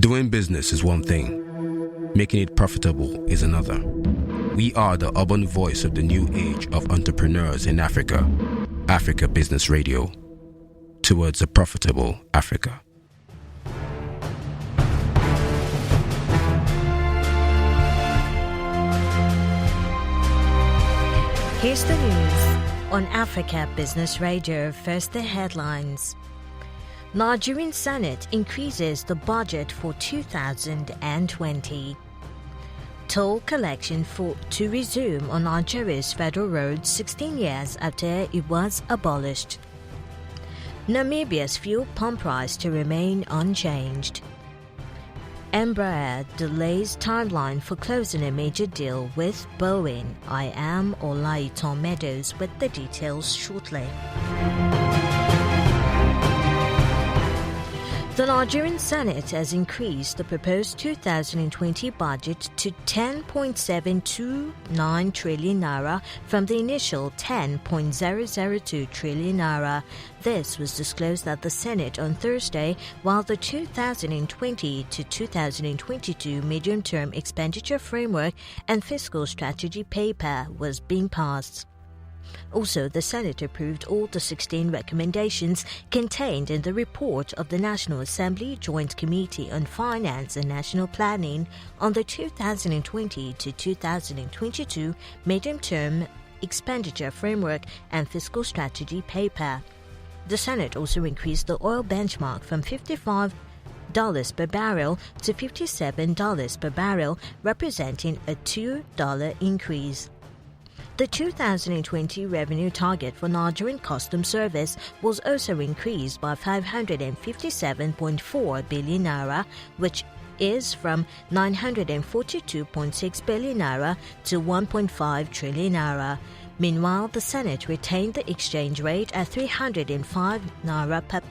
Doing business is one thing, making it profitable is another. We are the urban voice of the new age of entrepreneurs in Africa. Africa Business Radio. Towards a profitable Africa. Here's the news on Africa Business Radio. First, the headlines. Nigerian Senate increases the budget for 2020. Toll collection to resume on Nigeria's federal roads 16 years after it was abolished. Namibia's fuel pump price to remain unchanged. Embraer delays timeline for closing a major deal with Boeing. I am Olaiton Meadows with the details shortly. The Nigerian Senate has increased the proposed 2020 budget to 10.729 trillion naira from the initial 10.002 trillion naira. This was disclosed at the Senate on Thursday, while the 2020 to 2022 medium-term expenditure framework and fiscal strategy paper was being passed. Also, the Senate approved all the 16 recommendations contained in the report of the National Assembly Joint Committee on Finance and National Planning on the 2020 to 2022 medium-term expenditure framework and fiscal strategy paper. The Senate also increased the oil benchmark from $55 per barrel to $57 per barrel, representing a $2 increase. The 2020 revenue target for Nigerian Customs Service was also increased by 557.4 billion naira, which is from 942.6 billion naira to 1.5 trillion naira. Meanwhile, the Senate retained the exchange rate at 305 naira per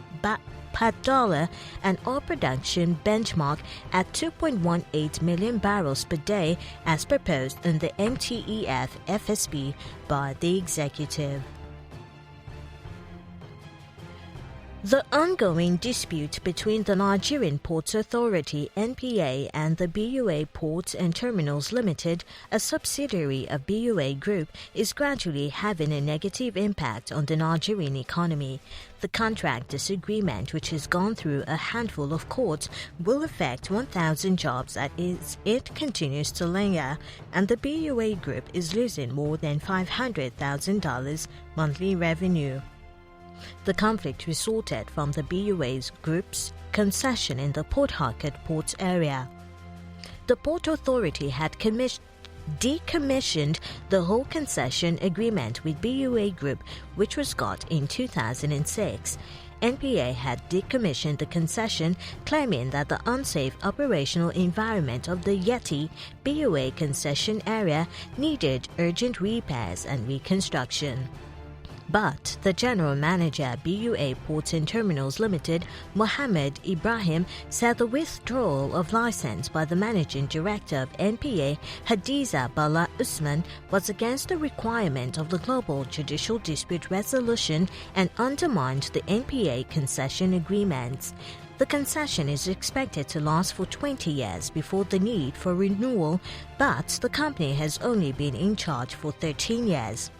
dollar and oil production benchmark at 2.18 million barrels per day as proposed in the MTEF FSP by the executive. The ongoing dispute between the Nigerian Ports Authority (NPA) and the BUA Ports and Terminals Limited, a subsidiary of BUA Group, is gradually having a negative impact on the Nigerian economy. The contract disagreement, which has gone through a handful of courts, will affect 1,000 jobs as it continues to linger, and the BUA Group is losing more than $500,000 monthly revenue. The conflict resulted from the BUA's group's concession in the Port Harcourt Ports area. The Port Authority had decommissioned the whole concession agreement with BUA Group, which was got in 2006. NPA had decommissioned the concession, claiming that the unsafe operational environment of the Yeti BUA concession area needed urgent repairs and reconstruction. But the general manager, BUA Ports and Terminals Limited, Mohammed Ibrahim, said the withdrawal of license by the managing director of NPA, Hadiza Bala Usman, was against the requirement of the Global Judicial Dispute Resolution and undermined the NPA concession agreements. The concession is expected to last for 20 years before the need for renewal, but the company has only been in charge for 13 years.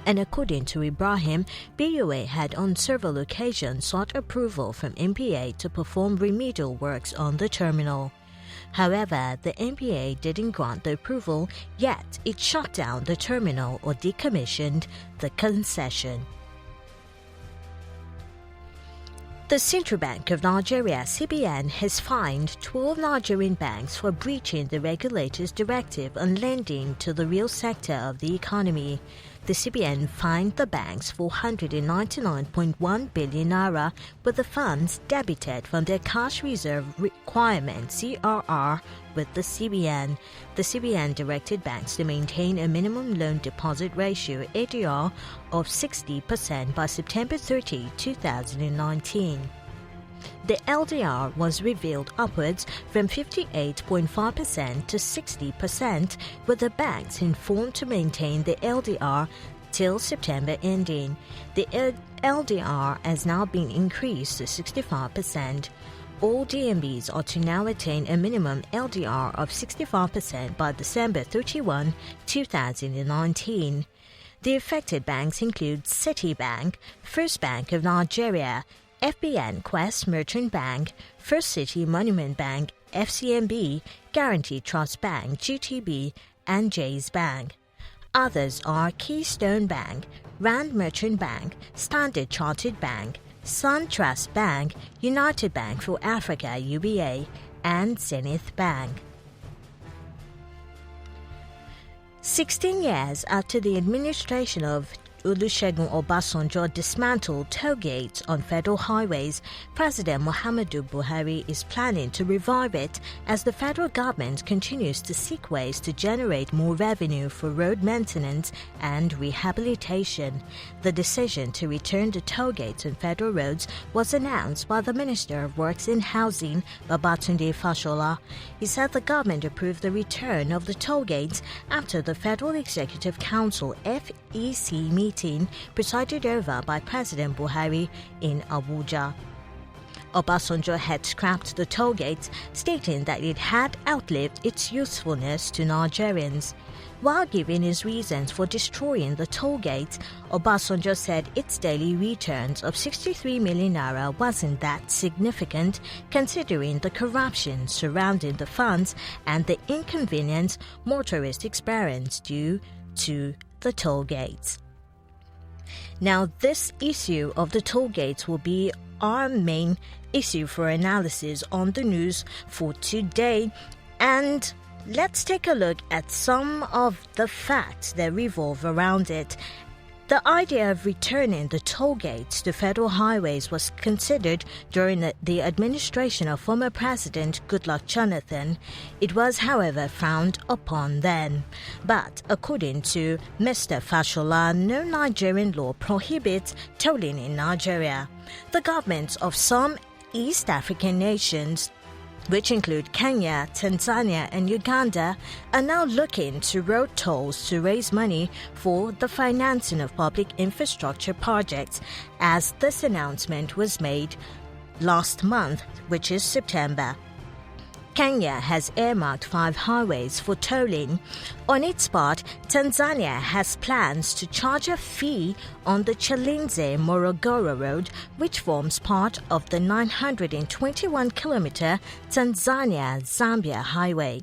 And according to Ibrahim, BUA had on several occasions sought approval from NPA to perform remedial works on the terminal. However, the NPA didn't grant the approval, yet it shut down the terminal or decommissioned the concession. The Central Bank of Nigeria, CBN, has fined 12 Nigerian banks for breaching the regulator's directive on lending to the real sector of the economy. The CBN fined the banks 499.1 billion naira, with the funds debited from their cash reserve requirement (CRR) with the CBN. The CBN directed banks to maintain a minimum loan deposit ratio (ADR) of 60% by September 30, 2019. The LDR was revealed upwards from 58.5% to 60%, with the banks informed to maintain the LDR till September ending. The LDR has now been increased to 65%. all DMBs are to now attain a minimum LDR of 65% by December 31, 2019. The affected banks include Citibank, First Bank of Nigeria, FBN Quest Merchant Bank, First City Monument Bank, FCMB, Guarantee Trust Bank, GTB, and Jay's Bank. Others are Keystone Bank, Rand Merchant Bank, Standard Chartered Bank, SunTrust Bank, United Bank for Africa UBA, and Zenith Bank. 16 years after the administration of Olusegun Obasanjo dismantled toll gates on federal highways, President Muhammadu Buhari is planning to revive it as the federal government continues to seek ways to generate more revenue for road maintenance and rehabilitation. The decision to return the toll gates on federal roads was announced by the Minister of Works and Housing, Babatunde Fashola. He said the government approved the return of the toll gates after the Federal Executive Council FEC meeting presided over by President Buhari in Abuja. Obasanjo had scrapped the toll gates, stating that it had outlived its usefulness to Nigerians. While giving his reasons for destroying the toll gates, Obasanjo said its daily returns of 63 million naira wasn't that significant, considering the corruption surrounding the funds and the inconvenience motorists experience due to the toll gates. Now, this issue of the toll gates will be our main issue for analysis on the news for today. And let's take a look at some of the facts that revolve around it. The idea of returning the toll gates to federal highways was considered during the administration of former President Goodluck Jonathan. It was, however, frowned upon then. But according to Mr. Fashola, no Nigerian law prohibits tolling in Nigeria. The governments of some East African nations, which include Kenya, Tanzania, and Uganda, are now looking to road tolls to raise money for the financing of public infrastructure projects, as this announcement was made last month, which is September. Kenya has earmarked 5 highways for tolling. On its part, Tanzania has plans to charge a fee on the Chalinze-Morogoro Road, which forms part of the 921-kilometer Tanzania-Zambia highway.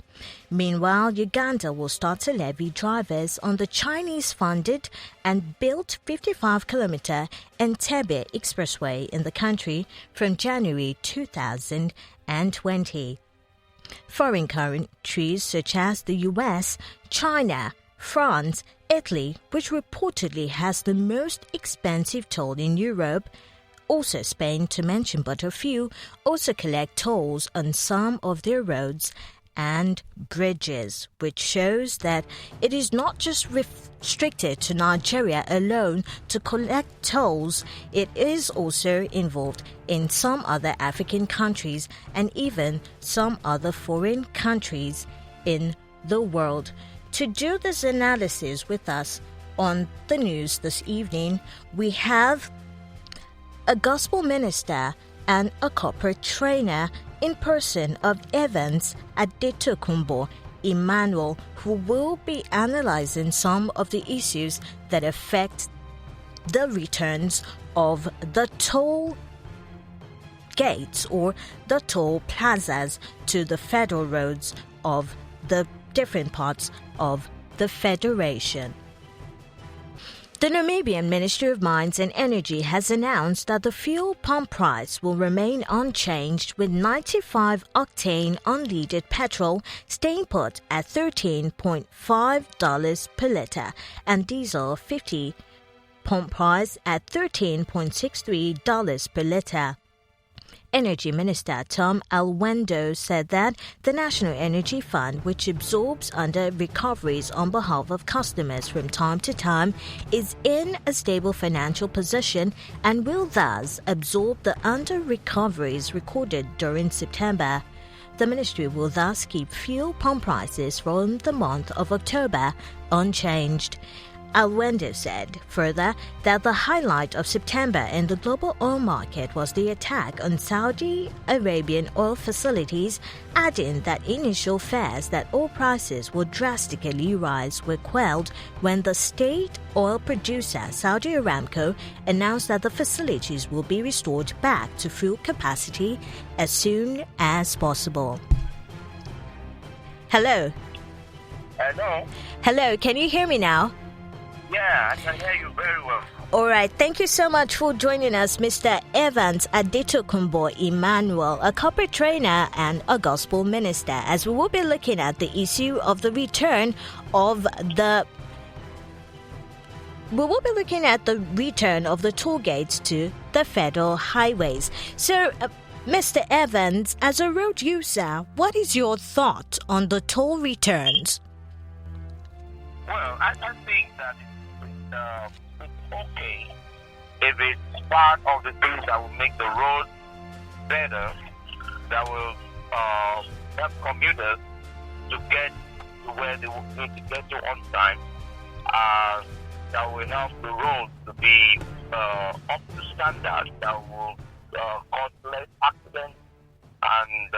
Meanwhile, Uganda will start to levy drivers on the Chinese-funded and built 55-kilometer Entebbe Expressway in the country from January 2020. Foreign countries such as the US, China, France, Italy, which reportedly has the most expensive toll in Europe, also Spain to mention but a few, also collect tolls on some of their roads and bridges, which shows that it is not just restricted to Nigeria alone to collect tolls. It is also involved in some other African countries and even some other foreign countries in the world. To do this analysis with us on the news this evening, we have a gospel minister and a corporate trainer in person of Evans Adetokunbo Emmanuel, who will be analyzing some of the issues that affect the returns of the toll gates or the toll plazas to the federal roads of the different parts of the Federation. The Namibian Ministry of Mines and Energy has announced that the fuel pump price will remain unchanged, with 95-octane unleaded petrol staying put at $13.5 per litre and diesel 50 pump price at $13.63 per litre. Energy Minister Tom Alwendo said that the National Energy Fund, which absorbs under recoveries on behalf of customers from time to time, is in a stable financial position and will thus absorb the under recoveries recorded during September. The ministry will thus keep fuel pump prices from the month of October unchanged. Alwendo said further that the highlight of September in the global oil market was the attack on Saudi Arabian oil facilities, adding that initial fears that oil prices would drastically rise were quelled when the state oil producer Saudi Aramco announced that the facilities will be restored back to full capacity as soon as possible. Hello. Hello, can you hear me now? Yeah, I can hear you very well. All right, thank you so much for joining us, Mr. Evans Adetokunbo Emmanuel, a corporate trainer and a gospel minister, as we will be looking at the issue of the return of the toll gates to the federal highways. So, Mr. Evans, as a road user, what is your thought on the toll returns? Well, I think that it's okay if it's part of the things that will make the road better, that will help commuters to get to where they need to get to on time, that will help the roads to be up to standard, that will cause less accidents and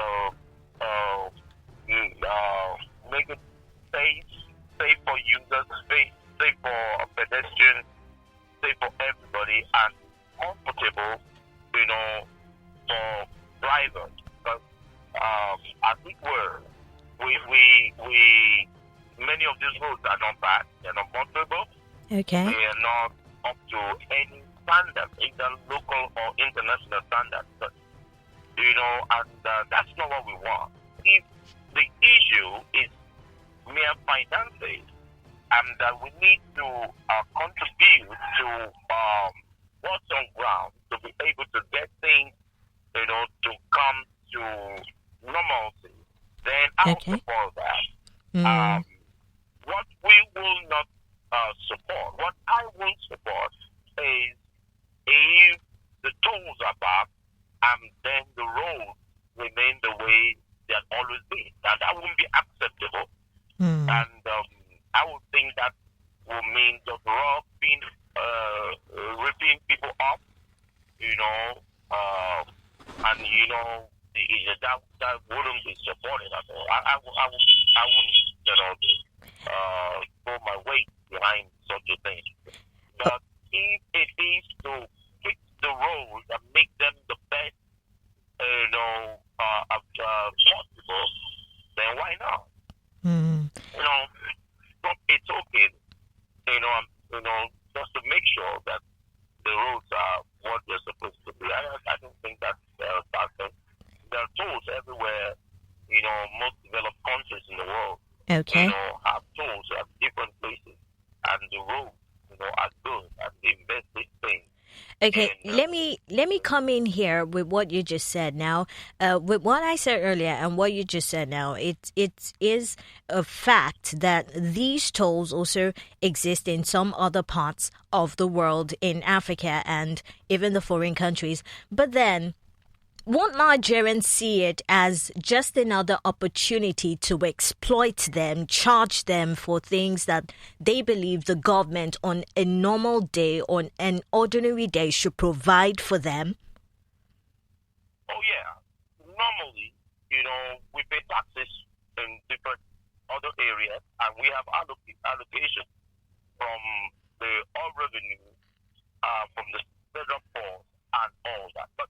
make it safe for users, safe for pedestrians, safe for everybody, and comfortable, for drivers. Because as it were, we many of these roads are not bad. They're not comfortable. Okay. They are not up to any standard, either local or international standards. But, and that's not what we want. If the issue is mere finances, and that we need to contribute to what's on ground to be able to get things, to come to normalcy, then I'll support that. What we will not support, what I will support, is if the tolls are back and then the roads remain the way they have always been. And that wouldn't be acceptable. And I would think that will mean the road being ripping people off, and that wouldn't be supported at all. I wouldn't throw my weight behind such a thing. But if it is to fix the roads and make them the best, possible, then why not? It's okay, just to make sure that the roads are what they're supposed to be. I don't think that's bad thing. There are tolls everywhere, most developed countries in the world, have tolls at different places, and the roads, are good, and they invest these things. Okay, let me come in here with what you just said now. With what I said earlier and what you just said now, it is a fact that these tolls also exist in some other parts of the world, in Africa and even the foreign countries. But then, won't Nigerians see it as just another opportunity to exploit them, charge them for things that they believe the government on a normal day, on an ordinary day, should provide for them? Oh, yeah. Normally, we pay taxes in different other areas, and we have allocation from the oil revenue, from the federal force and all that. But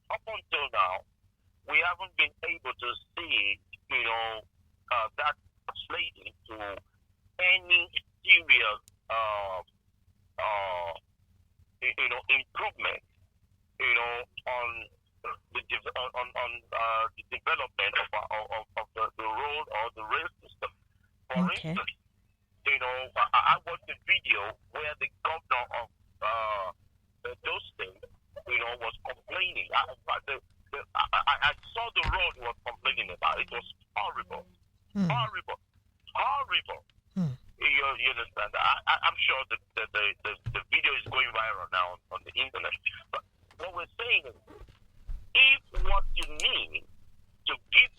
up until now, we haven't been able to see, that translating to any serious, improvement, on the development of the road or the rail system. For instance, I watched a video where the governor of those states, was complaining. I saw the road he was complaining about. It was horrible. Horrible. You understand? I'm sure the video is going viral now on the internet. But what we're saying is, if what you need to give